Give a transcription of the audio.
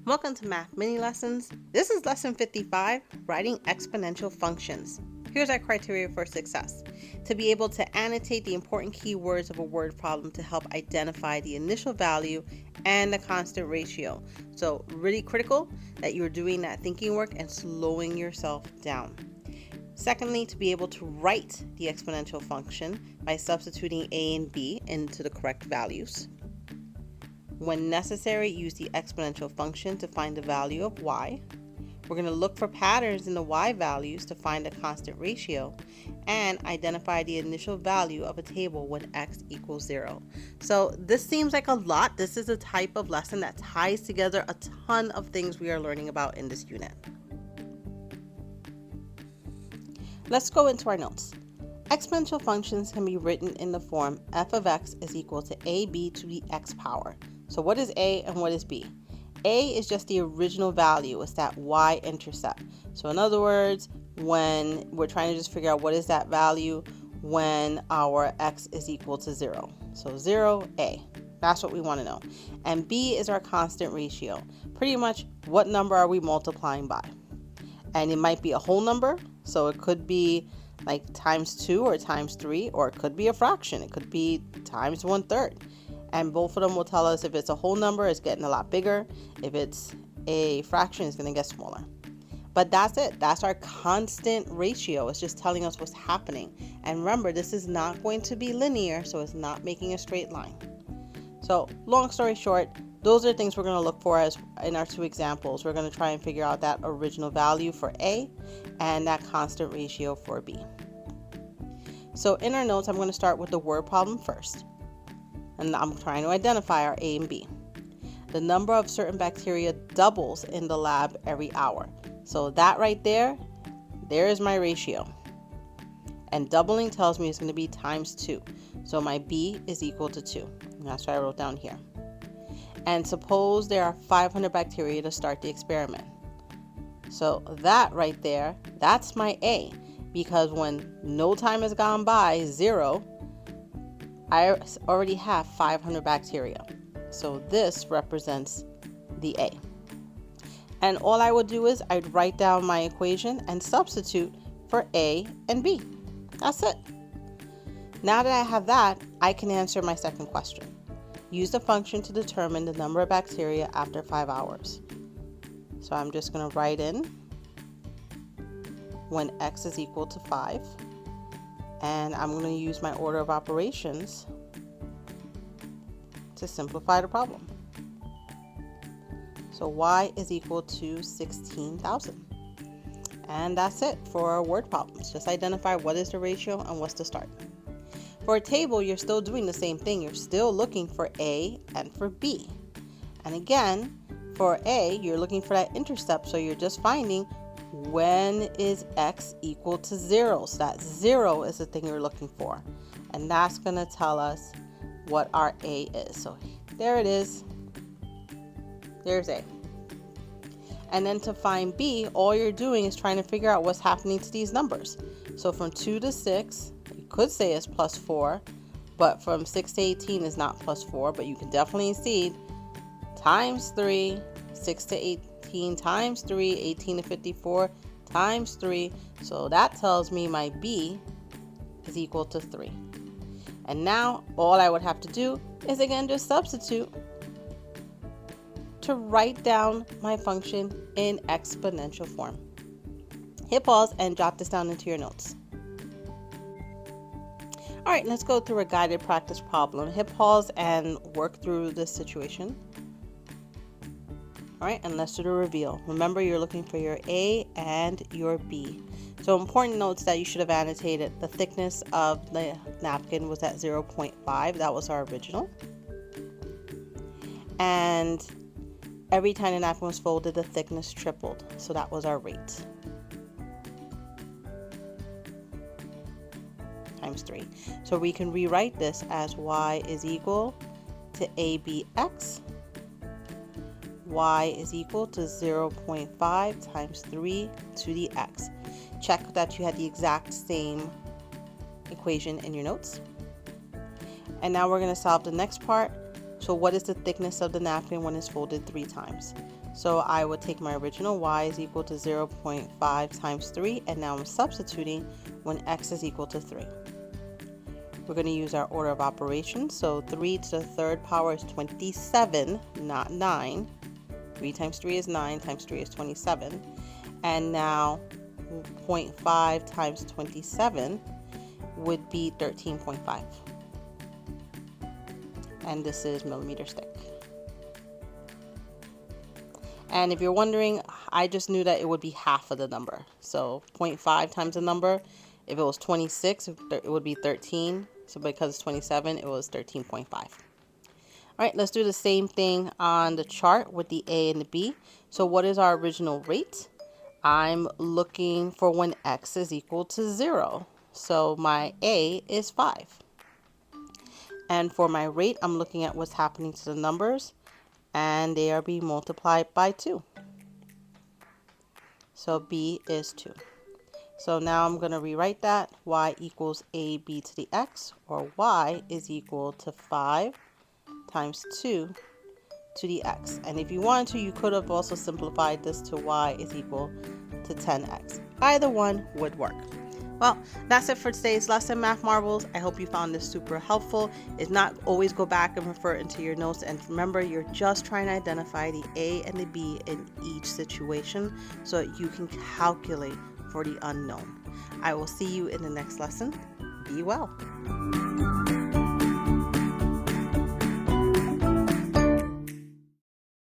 Welcome to Math Mini Lessons. This is Lesson 55, Writing Exponential Functions. Here's our criteria for success. To be able to annotate the important keywords of a word problem to help identify the initial value and the constant ratio. So really critical that you're doing that thinking work and slowing yourself down. Secondly, to be able to write the exponential function by substituting a and b into the correct values. When necessary, use the exponential function to find the value of y. We're going to look for patterns in the y values to find a constant ratio and identify the initial value of a table when x equals 0. So this seems like a lot. This is a type of lesson that ties together a ton of things we are learning about in this unit. Let's go into our notes. Exponential functions can be written in the form f of x is equal to ab to the x power. So what is a and what is b? A is just the original value. It's that y-intercept. So in other words, when we're trying to just figure out what is that value when our x is equal to 0. So 0, a. That's what we want to know. And b is our constant ratio. Pretty much what number are we multiplying by? And it might be a whole number. So it could be like times 2 or times 3, or it could be a fraction. It could be times 1/3. And both of them will tell us if it's a whole number, it's getting a lot bigger. If it's a fraction, it's going to get smaller. But that's it. That's our constant ratio. It's just telling us what's happening. And remember, this is not going to be linear, so it's not making a straight line. So long story short, those are the things we're going to look for as in our two examples. We're going to try and figure out that original value for A and that constant ratio for B. So in our notes, I'm going to start with the word problem first. And I'm trying to identify our A and B. The number of certain bacteria doubles in the lab every hour. So that right there is my ratio. And doubling tells me it's going to be times 2. So my B is equal to 2. And that's what I wrote down here. And suppose there are 500 bacteria to start the experiment. So that right there, that's my A. Because when no time has gone by, 0, I already have 500 bacteria. So this represents the A. And all I would do is I'd write down my equation and substitute for A and B. That's it. Now that I have that, I can answer my second question. Use the function to determine the number of bacteria after 5 hours. So I'm just going to write in when x is equal to 5. And I'm going to use my order of operations to simplify the problem. So y is equal to 16,000. And that's it for our word problems. Just identify what is the ratio and what's the start. For a table, you're still doing the same thing. You're still looking for A and for B. And again, for A, you're looking for that intercept. So you're just finding when is x equal to 0. So that 0 is the thing you're looking for. And that's going to tell us what our A is. So there it is. There's A. And then to find B, all you're doing is trying to figure out what's happening to these numbers. So from 2 to 6, you could say it's plus 4, but from 6 to 18 is not plus 4, but you can definitely see times 3, 6 to 18 times 3, 18 to 54 times 3. So that tells me my B is equal to 3. And now all I would have to do is again just substitute to write down my function in exponential form. Hit pause and jot this down into your notes. All right, let's go through a guided practice problem. Hit pause and work through this situation. All right, and let's do the reveal. Remember, you're looking for your A and your B. So important notes that you should have annotated. The thickness of the napkin was at 0.5. That was our original. And every time the napkin was folded, the thickness tripled. So that was our rate. Times 3. So we can rewrite this as y is equal to ABX. Y is equal to 0.5 times 3 to the x. Check that you had the exact same equation in your notes. And now we're going to solve the next part. So what is the thickness of the napkin when it's folded 3 times? So I would take my original y is equal to 0.5 times 3, and now I'm substituting when x is equal to 3. We're going to use our order of operations. So 3 to the third power is 27, not 9. 3 times 3 is 9, times 3 is 27. And now 0.5 times 27 would be 13.5. And this is millimeter stick. And if you're wondering, I just knew that it would be half of the number. So 0.5 times the number, if it was 26, it would be 13. So because it's 27, it was 13.5. All right, let's do the same thing on the chart with the A and the B. So what is our original rate? I'm looking for when x is equal to 0. So my A is 5. And for my rate, I'm looking at what's happening to the numbers, and they are being multiplied by 2. So B is 2. So now I'm going to rewrite that. Y equals AB to the x, or y is equal to 5 times 2 to the x. And if you wanted to, you could have also simplified this to y is equal to 10x. Either one would work. Well, that's it for today's lesson, Math Marvels. I hope you found this super helpful. If not, always go back and refer into your notes. And remember, you're just trying to identify the A and the B in each situation so that you can calculate for the unknown. I will see you in the next lesson. Be well.